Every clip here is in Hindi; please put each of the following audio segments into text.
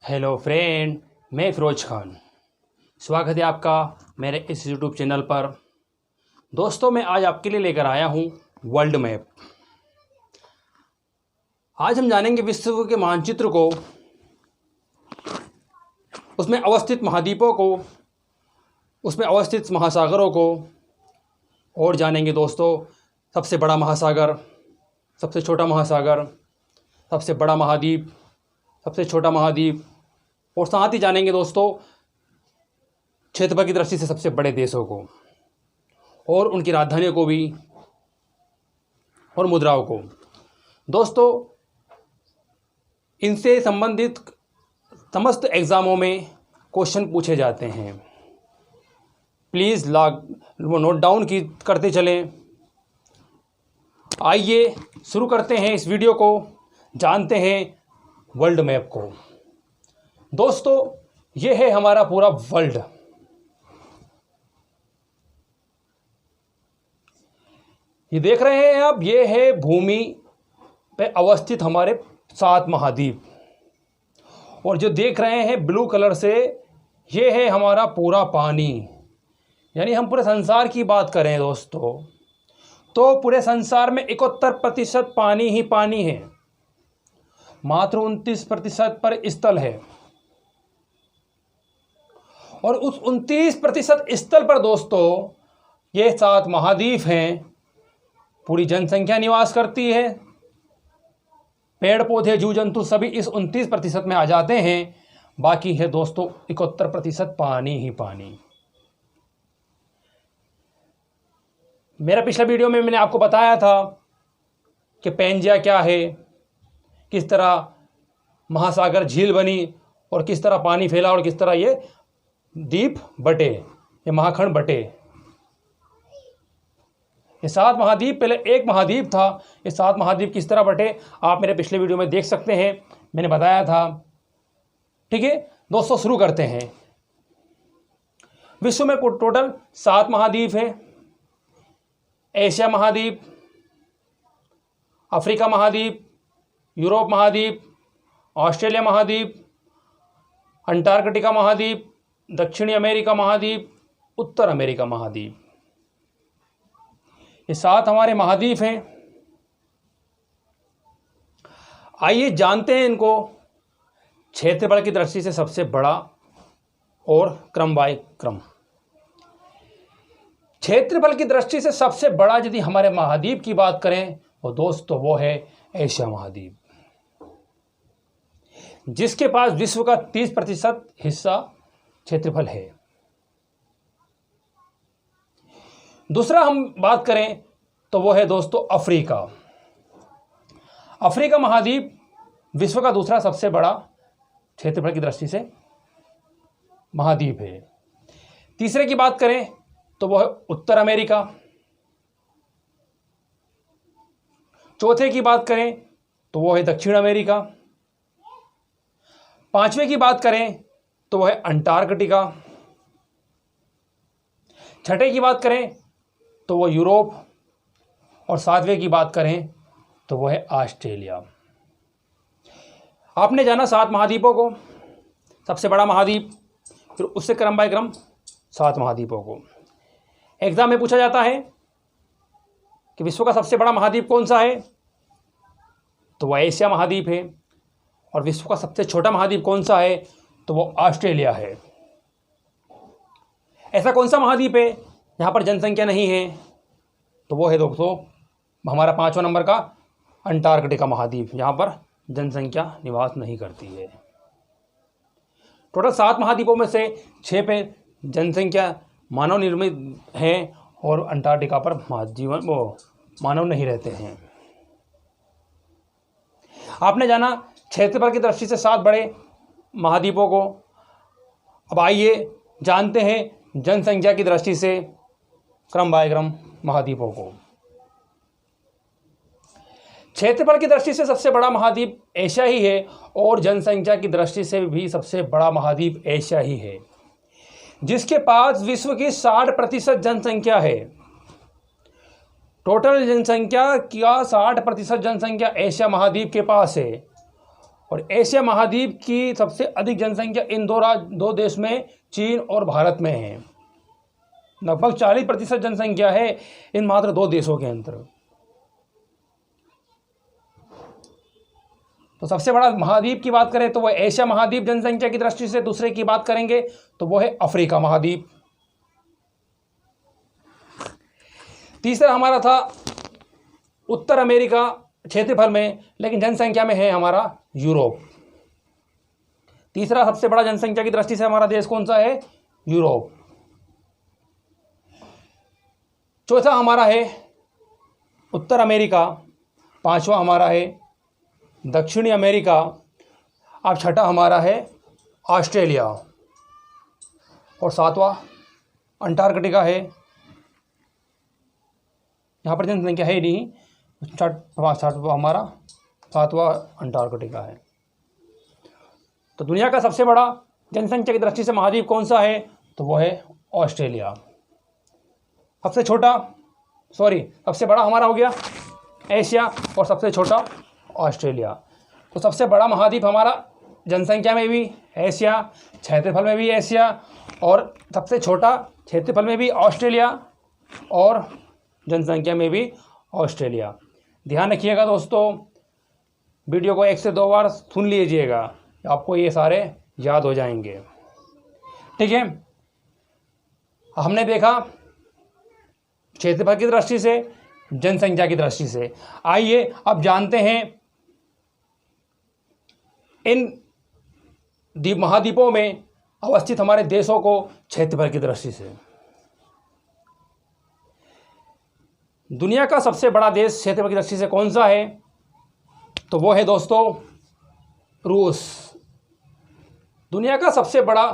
हेलो फ्रेंड, मैं फ़िरोज़ खान। स्वागत है आपका मेरे इस यूट्यूब चैनल पर। दोस्तों, मैं आज आपके लिए लेकर आया हूँ वर्ल्ड मैप। आज हम जानेंगे विश्व के मानचित्र को, उसमें अवस्थित महाद्वीपों को, उसमें अवस्थित महासागरों को, और जानेंगे दोस्तों सबसे बड़ा महासागर, सबसे छोटा महासागर, सबसे बड़ा महाद्वीप, सबसे छोटा महाद्वीप, और साथ ही जानेंगे दोस्तों क्षेत्रफल की दृष्टि से सबसे बड़े देशों को और उनकी राजधानियों को भी और मुद्राओं को। दोस्तों, इनसे संबंधित समस्त एग्ज़ामों में क्वेश्चन पूछे जाते हैं। प्लीज़ नोट डाउन करते चलें। आइए शुरू करते हैं इस वीडियो को, जानते हैं वर्ल्ड मैप को। दोस्तों, ये है हमारा पूरा वर्ल्ड। ये देख रहे हैं आप, ये है भूमि पे अवस्थित हमारे 7 महाद्वीप, और जो देख रहे हैं ब्लू कलर से, ये है हमारा पूरा पानी। यानी हम पूरे संसार की बात करें दोस्तों, तो पूरे संसार में 71% पानी ही पानी है, मात्र 29% पर स्थल है। और उस 29% स्थल पर दोस्तों ये 7 महाद्वीप हैं। पूरी जनसंख्या निवास करती है, पेड़ पौधे जीव जंतु सभी इस 29% में आ जाते हैं। बाकी है दोस्तों 71% पानी ही पानी। मेरा पिछला वीडियो में मैंने आपको बताया था कि पैंजिया क्या है, किस तरह महासागर झील बनी, और किस तरह पानी फैला, और किस तरह ये द्वीप बटे, ये महाखंड बटे। ये 7 महाद्वीप, पहले एक महाद्वीप था, ये 7 महाद्वीप किस तरह बटे आप मेरे पिछले वीडियो में देख सकते हैं, मैंने बताया था। ठीक है दोस्तों, शुरू करते हैं। विश्व में टोटल 7 महाद्वीप हैं। एशिया महाद्वीप, अफ्रीका महाद्वीप, यूरोप महाद्वीप, ऑस्ट्रेलिया महाद्वीप, अंटार्कटिका महाद्वीप, दक्षिणी अमेरिका महाद्वीप, उत्तर अमेरिका महाद्वीप। ये 7 हमारे महाद्वीप हैं। आइए जानते हैं इनको क्षेत्रफल की दृष्टि से सबसे बड़ा और क्रम बाय क्रम। क्षेत्रफल की दृष्टि से सबसे बड़ा यदि हमारे महाद्वीप की बात करें तो दोस्तों वो है एशिया महाद्वीप, जिसके पास विश्व का 30% हिस्सा क्षेत्रफल है। दूसरा हम बात करें तो वो है दोस्तों अफ्रीका। अफ्रीका महाद्वीप विश्व का दूसरा सबसे बड़ा क्षेत्रफल की दृष्टि से महाद्वीप है। तीसरे की बात करें तो वो है उत्तर अमेरिका। चौथे की बात करें तो वो है दक्षिण अमेरिका। पांचवें की बात करें तो वो है अंटार्कटिका। छठे की बात करें तो वो यूरोप, और 7वें की बात करें तो वो है ऑस्ट्रेलिया। आपने जाना 7 महाद्वीपों को, सबसे बड़ा महाद्वीप, फिर उससे क्रम बाय क्रम 7 महाद्वीपों को। एग्जाम में पूछा जाता है कि विश्व का सबसे बड़ा महाद्वीप कौन सा है, तो वह एशिया महाद्वीप है। और विश्व का सबसे छोटा महाद्वीप कौन सा है, तो वो ऑस्ट्रेलिया है। ऐसा कौन सा महाद्वीप है यहाँ पर जनसंख्या नहीं है, तो वो है दोस्तों हमारा 5वां नंबर का अंटार्कटिका महाद्वीप, यहाँ पर जनसंख्या निवास नहीं करती है। टोटल 7 महाद्वीपों में से 6 पे जनसंख्या मानव निर्मित है, और अंटार्कटिका पर मानव नहीं रहते हैं। आपने जाना क्षेत्रफल की दृष्टि से 7 बड़े महाद्वीपों को। अब आइए जानते हैं जनसंख्या की दृष्टि से क्रम बाय क्रम महाद्वीपों को। क्षेत्रफल की दृष्टि से सबसे बड़ा महाद्वीप एशिया ही है, और जनसंख्या की दृष्टि से भी सबसे बड़ा महाद्वीप एशिया ही है, जिसके पास विश्व की 60% जनसंख्या है। टोटल जनसंख्या का 60% जनसंख्या एशिया महाद्वीप के पास है, और एशिया महाद्वीप की सबसे अधिक जनसंख्या इन दो देश में, चीन और भारत में है। लगभग 40% जनसंख्या है इन मात्र 2 देशों के अंदर। तो सबसे बड़ा महाद्वीप की बात करें तो वह एशिया महाद्वीप जनसंख्या की दृष्टि से। दूसरे की बात करेंगे तो वो है अफ्रीका महाद्वीप। तीसरा हमारा था उत्तर अमेरिका क्षेत्रफल में, लेकिन जनसंख्या में है हमारा यूरोप। तीसरा सबसे बड़ा जनसंख्या की दृष्टि से हमारा देश कौन सा है? यूरोप। चौथा हमारा है उत्तर अमेरिका। पांचवा हमारा है दक्षिणी अमेरिका। अब छठा हमारा है ऑस्ट्रेलिया। और सातवां अंटार्कटिका है। यहाँ पर जनसंख्या है नहीं, छठवां हमारा, सातवां अंटार्कटिका है। तो दुनिया का सबसे बड़ा जनसंख्या की दृष्टि से महाद्वीप कौन सा है? तो वो है ऑस्ट्रेलिया। सबसे बड़ा हमारा हो गया एशिया और सबसे छोटा ऑस्ट्रेलिया। तो सबसे बड़ा महाद्वीप हमारा जनसंख्या में भी एशिया, क्षेत्रफल में भी एशिया, और सबसे छोटा क्षेत्रफल में भी ऑस्ट्रेलिया और जनसंख्या में भी ऑस्ट्रेलिया। ध्यान रखिएगा दोस्तों, वीडियो को 1 से 2 बार सुन लीजिएगा, आपको ये सारे याद हो जाएंगे। ठीक है, हमने देखा क्षेत्रफल की दृष्टि से, जनसंख्या की दृष्टि से। आइए अब जानते हैं इन महाद्वीपों में अवस्थित हमारे देशों को क्षेत्रफल की दृष्टि से। दुनिया का सबसे बड़ा देश क्षेत्रफल की दृष्टि से कौन सा है? तो वो है दोस्तों रूस। दुनिया का सबसे बड़ा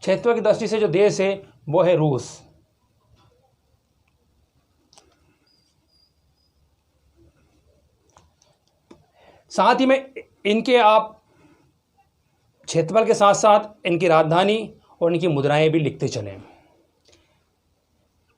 क्षेत्रफल की दृष्टि से जो देश है वो है रूस। साथ ही में इनके आप क्षेत्रफल के साथ साथ इनकी राजधानी और इनकी मुद्राएं भी लिखते चलें।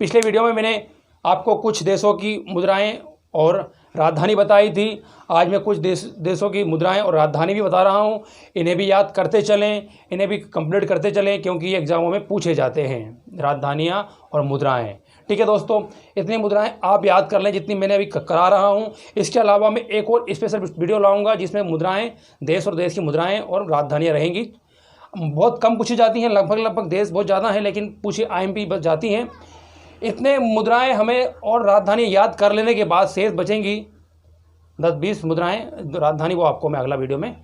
पिछले वीडियो में मैंने आपको कुछ देशों की मुद्राएं और राजधानी बताई थी। आज मैं कुछ देशों की मुद्राएं और राजधानी भी बता रहा हूं। इन्हें भी याद करते चलें, इन्हें भी कंप्लीट करते चलें, क्योंकि ये एग्जामों में पूछे जाते हैं, राजधानियां और मुद्राएं। ठीक है दोस्तों, इतनी मुद्राएं आप याद कर लें जितनी मैंने अभी करा रहा हूं। इसके अलावा मैं एक और स्पेशल वीडियो लाऊंगा जिसमें मुद्राएं, देश और देश की मुद्राएं और राजधानियाँ रहेंगी। बहुत कम पूछी जाती हैं, लगभग देश बहुत ज़्यादा हैं लेकिन पूछी IMP बच जाती हैं। इतने मुद्राएं हमें और राजधानी याद कर लेने के बाद शेष बचेंगी 10-20 मुद्राएं, राजधानी वो आपको मैं अगला वीडियो में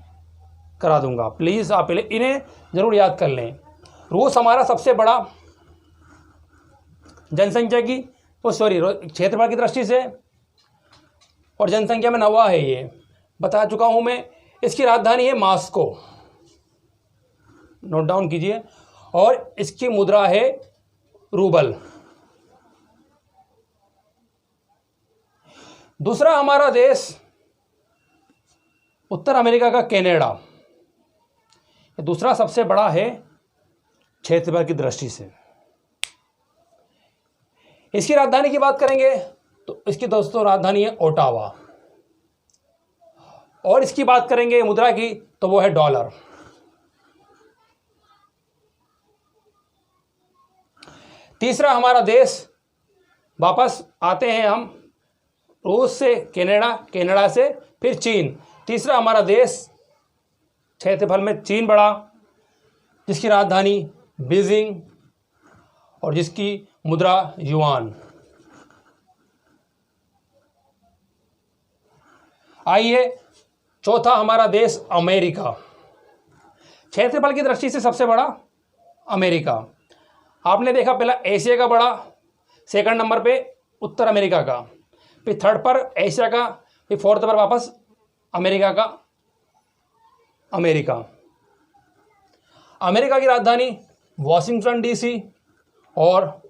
करा दूंगा। प्लीज़ आप पहले इन्हें ज़रूर याद कर लें। रूस हमारा सबसे बड़ा जनसंख्या की क्षेत्रफल की दृष्टि से और जनसंख्या में 9वां है, ये बता चुका हूं मैं। इसकी राजधानी है मॉस्को, नोट डाउन कीजिए, और इसकी मुद्रा है रूबल। दूसरा हमारा देश उत्तर अमेरिका का कनाडा, दूसरा सबसे बड़ा है क्षेत्रफल की दृष्टि से। इसकी राजधानी की बात करेंगे तो इसकी दोस्तों राजधानी है ओटावा, और इसकी बात करेंगे मुद्रा की तो वो है डॉलर। तीसरा हमारा देश, वापस आते हैं हम रूस से कनाडा से फिर चीन। तीसरा हमारा देश क्षेत्रफल में चीन बड़ा, जिसकी राजधानी बीजिंग और जिसकी मुद्रा युआन। आइए चौथा हमारा देश अमेरिका, क्षेत्रफल की दृष्टि से सबसे बड़ा अमेरिका। आपने देखा पहला एशिया का बड़ा, सेकंड नंबर पे उत्तर अमेरिका का, फिर थर्ड पर एशिया का, फिर फोर्थ पर वापस अमेरिका का। अमेरिका की राजधानी वॉशिंगटन DC और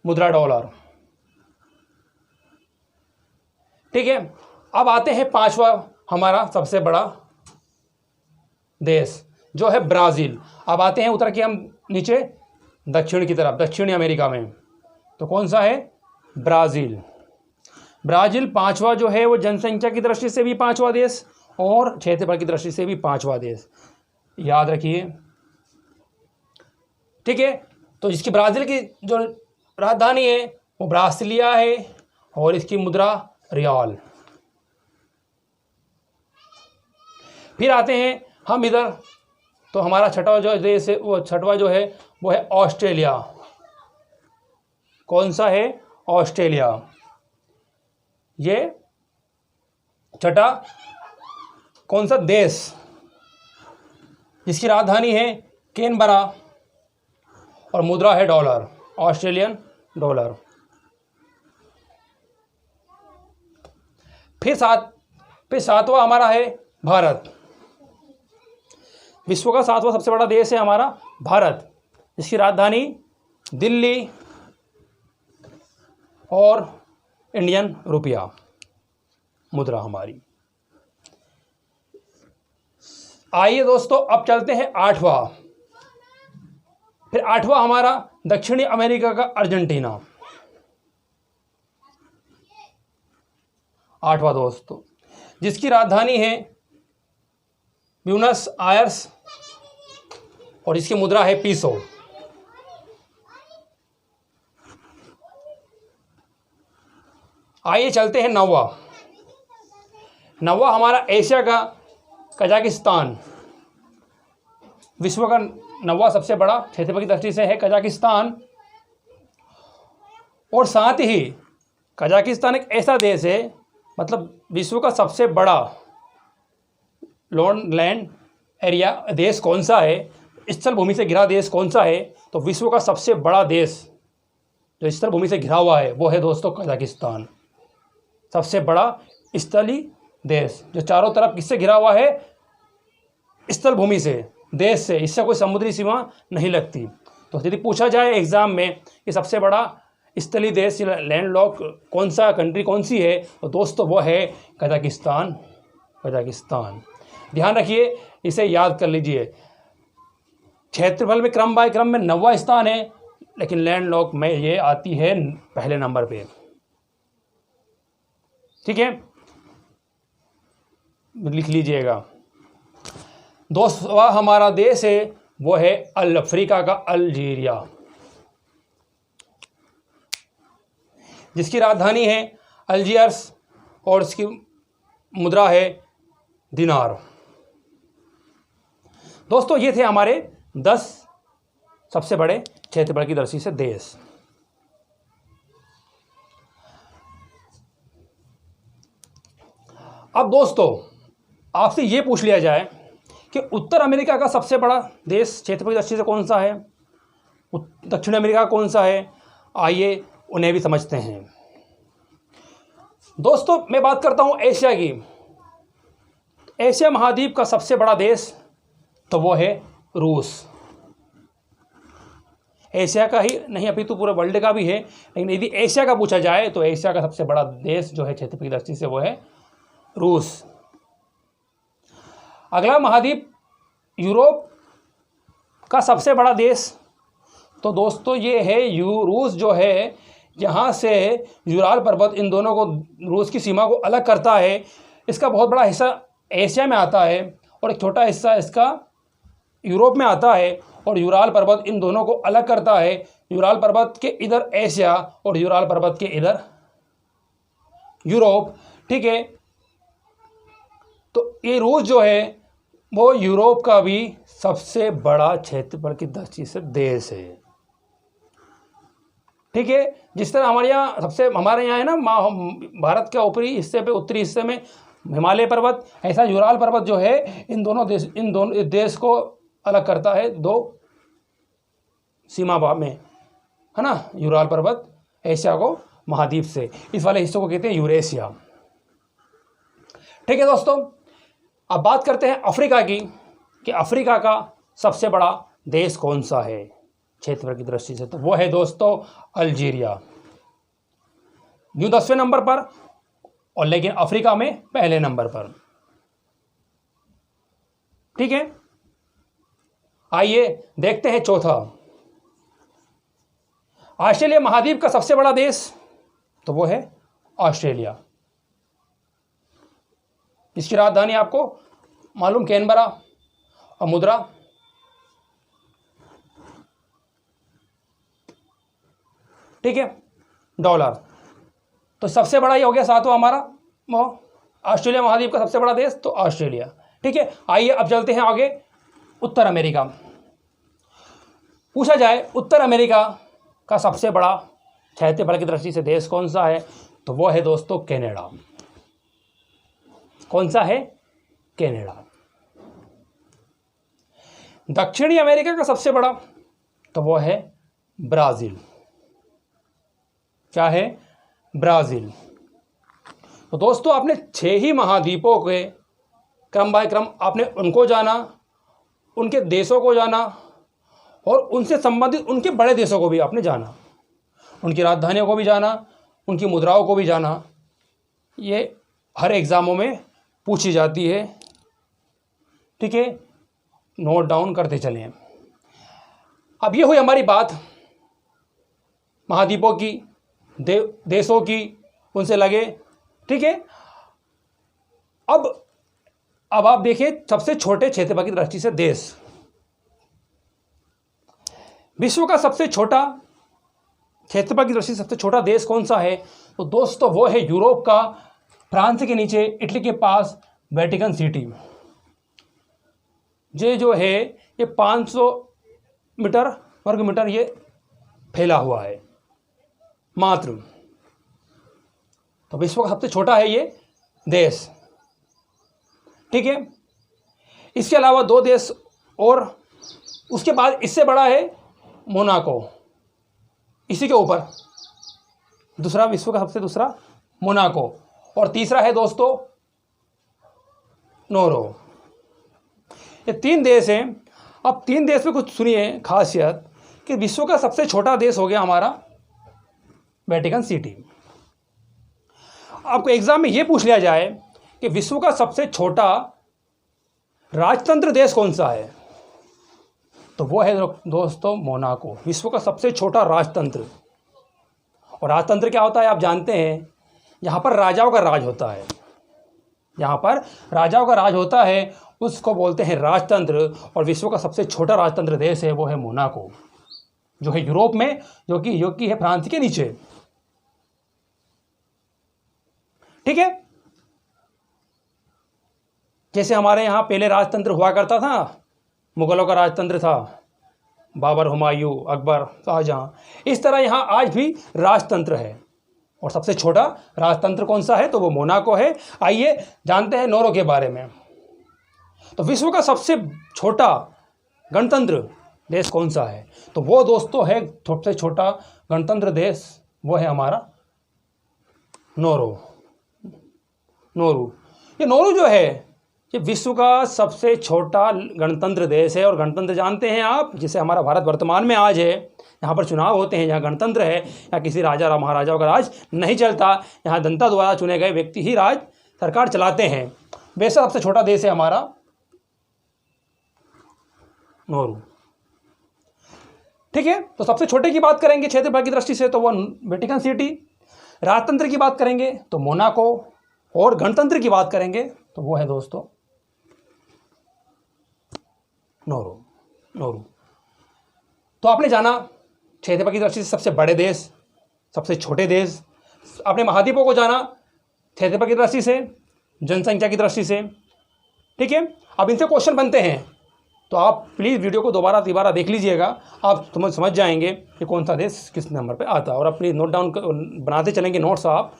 मुद्रा डॉलर। ठीक है, अब आते हैं पांचवा हमारा सबसे बड़ा देश जो है ब्राज़ील। अब आते हैं उतर के हम नीचे दक्षिण की तरफ, दक्षिणी अमेरिका में। तो कौन सा है? ब्राज़ील। ब्राज़ील पांचवा जो है वो जनसंख्या की दृष्टि से भी पांचवा देश और क्षेत्रफल की दृष्टि से भी 5वां देश, याद रखिए। ठीक है, तो इसकी ब्राज़ील की जो राजधानी है वो ब्रासिलिया है और इसकी मुद्रा रियाल। फिर आते हैं हम इधर, तो हमारा छठवां जो देश है वो छठवां जो है वो है ऑस्ट्रेलिया। कौन सा है? ऑस्ट्रेलिया। ये छठा कौन सा देश जिसकी राजधानी है कैनबरा और मुद्रा है डॉलर, ऑस्ट्रेलियन डॉलर। फिर सातवां हमारा है भारत। विश्व का 7वां सबसे बड़ा देश है हमारा भारत, जिसकी राजधानी दिल्ली और इंडियन रुपया मुद्रा हमारी। आइए दोस्तों अब चलते हैं 8वां। फिर 8वां हमारा दक्षिणी अमेरिका का अर्जेंटीना। 8वां दोस्तों, जिसकी राजधानी है ब्यूनस आयर्स और इसकी मुद्रा है पीसो। आइए चलते हैं 9वां। 9वां हमारा एशिया का कजाकिस्तान। विश्व का 9वां सबसे बड़ा क्षेत्रफल की दृष्टि से है कजाकिस्तान। और साथ ही कजाकिस्तान एक ऐसा देश है, मतलब विश्व का सबसे बड़ा लैंड एरिया देश कौन सा है, स्थल भूमि से घिरा देश कौन सा है, तो विश्व का सबसे बड़ा देश जो स्थल भूमि से घिरा हुआ है वो है दोस्तों कजाकिस्तान। सबसे बड़ा स्थलीय देश जो चारों तरफ किससे घिरा हुआ है? स्थल भूमि से, देश से, इससे कोई समुद्री सीमा नहीं लगती। तो यदि पूछा जाए एग्जाम में कि सबसे बड़ा स्थलीय देश लैंड लॉक कौन सा कंट्री कौन सी है, तो दोस्तों वो है कजाकिस्तान। कजाकिस्तान ध्यान रखिए, इसे याद कर लीजिए। क्षेत्रफल में क्रम बाय क्रम में 9वां स्थान है, लेकिन लैंड लॉक में ये आती है पहले नंबर पे। ठीक है, लिख लीजिएगा। 2वां हमारा देश है वो है अफ्रीका का अल्जीरिया, जिसकी राजधानी है अल्जियर्स और इसकी मुद्रा है दिनार। दोस्तों ये थे हमारे 10 सबसे बड़े क्षेत्रफल की दृष्टि से देश। अब दोस्तों आपसे ये पूछ लिया जाए कि उत्तर अमेरिका का सबसे बड़ा देश क्षेत्रफल की दृष्टि से कौन सा है, दक्षिण अमेरिका कौन सा है, आइए उन्हें भी समझते हैं। दोस्तों मैं बात करता हूं एशिया की। एशिया महाद्वीप का सबसे बड़ा देश तो वो है रूस। एशिया का ही नहीं अपितु पूरे वर्ल्ड का भी है, लेकिन यदि एशिया का पूछा जाए तो एशिया का सबसे बड़ा देश जो है क्षेत्रफल की दृष्टि से वो है रूस। अगला महाद्वीप यूरोप का सबसे बड़ा देश, तो दोस्तों ये है रूस जो है, यहाँ से यूराल पर्वत इन दोनों को, रूस की सीमा को अलग करता है। इसका बहुत बड़ा हिस्सा एशिया में आता है और एक छोटा हिस्सा इसका यूरोप में आता है, और यूराल पर्वत इन दोनों को अलग करता है। यूराल पर्वत के इधर एशिया और यूराल पर्वत के इधर यूरोप। ठीक है, तो ये रूस जो है वो यूरोप का भी सबसे बड़ा क्षेत्रफल की दृष्टि से देश है। ठीक है, जिस तरह हमारे यहाँ है ना भारत के ऊपरी हिस्से पे, उत्तरी हिस्से में हिमालय पर्वत, ऐसा यूराल पर्वत जो है इन दोनों देश को अलग करता है दो सीमा में, है ना। यूराल पर्वत एशिया को महाद्वीप से, इस वाले हिस्से को कहते हैं यूरेशिया। ठीक है दोस्तों, अब बात करते हैं अफ्रीका की, कि अफ्रीका का सबसे बड़ा देश कौन सा है क्षेत्रफल की दृष्टि से, तो वो है दोस्तों अल्जीरिया। न्यू 10वें नंबर पर और लेकिन अफ्रीका में पहले नंबर पर। ठीक है, आइए देखते हैं चौथा। ऑस्ट्रेलिया महाद्वीप का सबसे बड़ा देश तो वो है ऑस्ट्रेलिया। इसकी राजधानी आपको मालूम, कैनबरा, और मुद्रा ठीक है डॉलर। तो सबसे बड़ा ये हो गया सातवां हमारा वो ऑस्ट्रेलिया महाद्वीप का सबसे बड़ा देश तो ऑस्ट्रेलिया। ठीक है, आइए अब चलते हैं आगे। उत्तर अमेरिका पूछा जाए, उत्तर अमेरिका का सबसे बड़ा क्षेत्रफल की दृष्टि से देश कौन सा है, तो वो है दोस्तों कनाडा। कौन सा है? कनाडा। दक्षिणी अमेरिका का सबसे बड़ा तो वो है ब्राज़ील। क्या है? ब्राज़ील। तो दोस्तों आपने 6 ही महाद्वीपों के क्रम बाय क्रम आपने उनको जाना, उनके देशों को जाना और उनसे संबंधित उनके बड़े देशों को भी आपने जाना, उनकी राजधानियों को भी जाना, उनकी मुद्राओं को भी जाना। ये हर एग्ज़ामों में पूछी जाती है। ठीक है, नोट डाउन करते चलें। अब ये हुई हमारी बात महाद्वीपों की, देशों की, उनसे लगे। ठीक है, अब आप देखिए सबसे छोटे क्षेत्रफल की दृष्टि से देश। विश्व का सबसे छोटा क्षेत्रफल की दृष्टि से सबसे छोटा देश कौन सा है, तो दोस्तों वो है यूरोप का, फ्रांस के नीचे इटली के पास वेटिकन सिटी। ये जो है ये 500 मीटर वर्ग मीटर ये फैला हुआ है मात्र। तो विश्व का सबसे छोटा है ये देश। ठीक है, इसके अलावा 2 देश और उसके बाद इससे बड़ा है मोनाको, इसी के ऊपर दूसरा विश्व का सबसे दूसरा मोनाको, और तीसरा है दोस्तों नोरो। ये 3 देश हैं। अब 3 देश में कुछ सुनिए खासियत कि विश्व का सबसे छोटा देश हो गया हमारा वेटिकन सिटी। आपको एग्जाम में ये पूछ लिया जाए कि विश्व का सबसे छोटा राजतंत्र देश कौन सा है, तो वो है दोस्तों मोनाको, विश्व का सबसे छोटा राजतंत्र। और राजतंत्र क्या होता है आप जानते हैं, यहाँ पर राजाओं का राज होता है। यहाँ पर राजाओं का राज होता है, उसको बोलते हैं राजतंत्र। और विश्व का सबसे छोटा राजतंत्र देश है वो है मोनाको, जो है यूरोप में, जो कि है फ्रांस के नीचे। ठीक है, जैसे हमारे यहाँ पहले राजतंत्र हुआ करता था, मुगलों का राजतंत्र था, बाबर, हुमायूं, अकबर, शाहजहां, इस तरह यहाँ आज भी राजतंत्र है। और सबसे छोटा राजतंत्र कौन सा है, तो वो मोनाको है। आइए जानते हैं नोरो के बारे में। तो विश्व का सबसे छोटा गणतंत्र देश कौन सा है, तो वो दोस्तों है सबसे छोटा गणतंत्र देश, वो है हमारा नोरो। ये नोरू जो है ये विश्व का सबसे छोटा गणतंत्र देश है। और गणतंत्र जानते हैं आप, जिसे हमारा भारत वर्तमान में आज है, यहाँ पर चुनाव होते हैं, यहाँ गणतंत्र है, यहाँ किसी राजा महाराजाओं का राज नहीं चलता, यहाँ जनता द्वारा चुने गए व्यक्ति ही राज सरकार चलाते हैं। वैसे सबसे छोटा देश है हमारा नोरू। ठीक है, तो सबसे छोटे की बात करेंगे क्षेत्रफल की दृष्टि से तो वो वेटिकन सिटी, राजतंत्र की बात करेंगे तो मोनाको, और गणतंत्र की बात करेंगे तो वो है दोस्तों नोरू। तो आपने जाना क्षेत्रफल की दृष्टि से सबसे बड़े देश, सबसे छोटे देश। आपने महाद्वीपों को जाना क्षेत्रफल की दृष्टि से, जनसंख्या की दृष्टि से। ठीक है, अब इनसे क्वेश्चन बनते हैं, तो आप प्लीज़ वीडियो को दोबारा तिबारा देख लीजिएगा, आप समझ जाएंगे कि कौन सा देश किस नंबर पे आता है। और अपनी नोट डाउन बनाते चलेंगे नोट्स आप,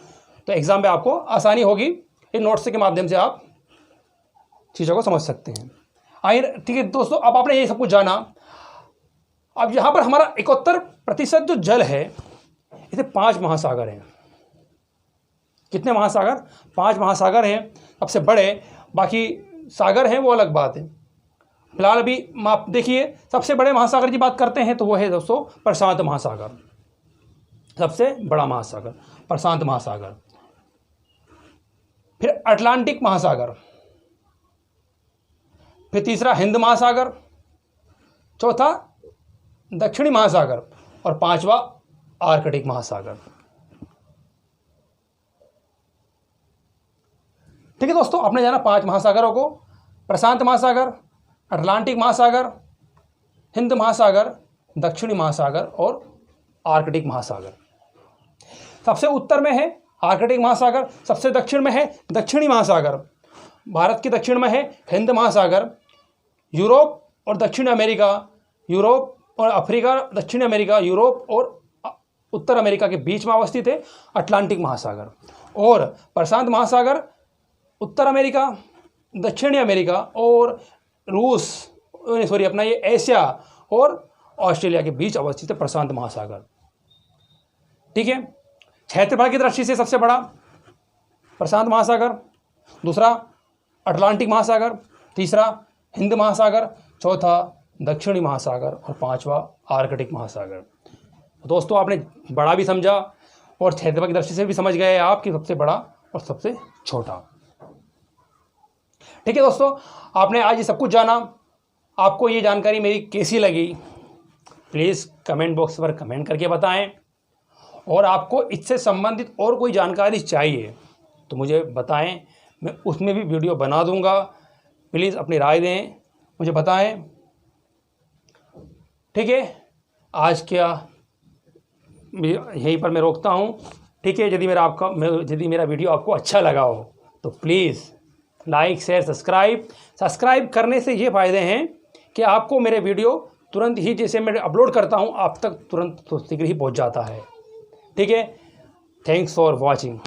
तो एग्ज़ाम में आपको आसानी होगी। इन नोट्स के माध्यम से आप चीज़ों को समझ सकते हैं। आइए ठीक है दोस्तों, अब आपने ये सब कुछ जाना। अब यहाँ पर हमारा 71% जो जल है, इसे 5 महासागर हैं। कितने महासागर? 5 महासागर हैं सबसे बड़े, बाकी सागर हैं वो अलग बात है। फिलहाल अभी आप देखिए सबसे बड़े महासागर की बात करते हैं तो वो है दोस्तों प्रशांत महासागर, सबसे बड़ा महासागर प्रशांत महासागर। फिर अटलांटिक महासागर, फिर तीसरा हिंद महासागर, चौथा दक्षिणी महासागर, और 5वां आर्कटिक महासागर। ठीक है दोस्तों, आपने जाना 5 महासागरों को, प्रशांत महासागर, अटलांटिक महासागर, हिंद महासागर, दक्षिणी महासागर और आर्कटिक महासागर। सबसे उत्तर में है आर्कटिक महासागर, सबसे दक्षिण में है दक्षिणी महासागर, भारत के दक्षिण में है हिंद महासागर, यूरोप और दक्षिण अमेरिका, यूरोप और अफ्रीका, दक्षिण अमेरिका, यूरोप और उत्तर अमेरिका के बीच में अवस्थित है अटलांटिक महासागर, और प्रशांत महासागर उत्तर अमेरिका, दक्षिणी अमेरिका और ये एशिया और ऑस्ट्रेलिया के बीच अवस्थित है प्रशांत महासागर। ठीक है, क्षेत्रफल की दृष्टि से सबसे बड़ा प्रशांत महासागर, दूसरा अटलांटिक महासागर, तीसरा हिंद महासागर, चौथा दक्षिणी महासागर और पांचवा आर्कटिक महासागर। दोस्तों, आपने बड़ा भी समझा और क्षेत्रफल की दृष्टि से भी समझ गए आप कि सबसे बड़ा और सबसे छोटा। ठीक है दोस्तों, आपने आज ये सब कुछ जाना। आपको ये जानकारी मेरी कैसी लगी प्लीज़ कमेंट बॉक्स पर कमेंट करके बताएं, और आपको इससे संबंधित और कोई जानकारी चाहिए तो मुझे बताएं, मैं उसमें भी वीडियो बना दूंगा। प्लीज़ अपनी राय दें, मुझे बताएं। ठीक है, आज क्या यहीं पर मैं रोकता हूँ। ठीक है, यदि मेरा वीडियो आपको अच्छा लगा हो तो प्लीज़ लाइक शेयर सब्सक्राइब करने से ये फ़ायदे हैं कि आपको मेरे वीडियो तुरंत ही, जैसे मैं अपलोड करता हूँ, आप तक तुरंत शीघ्र ही पहुँच जाता है। ठीक है, थैंक्स फॉर वॉचिंग।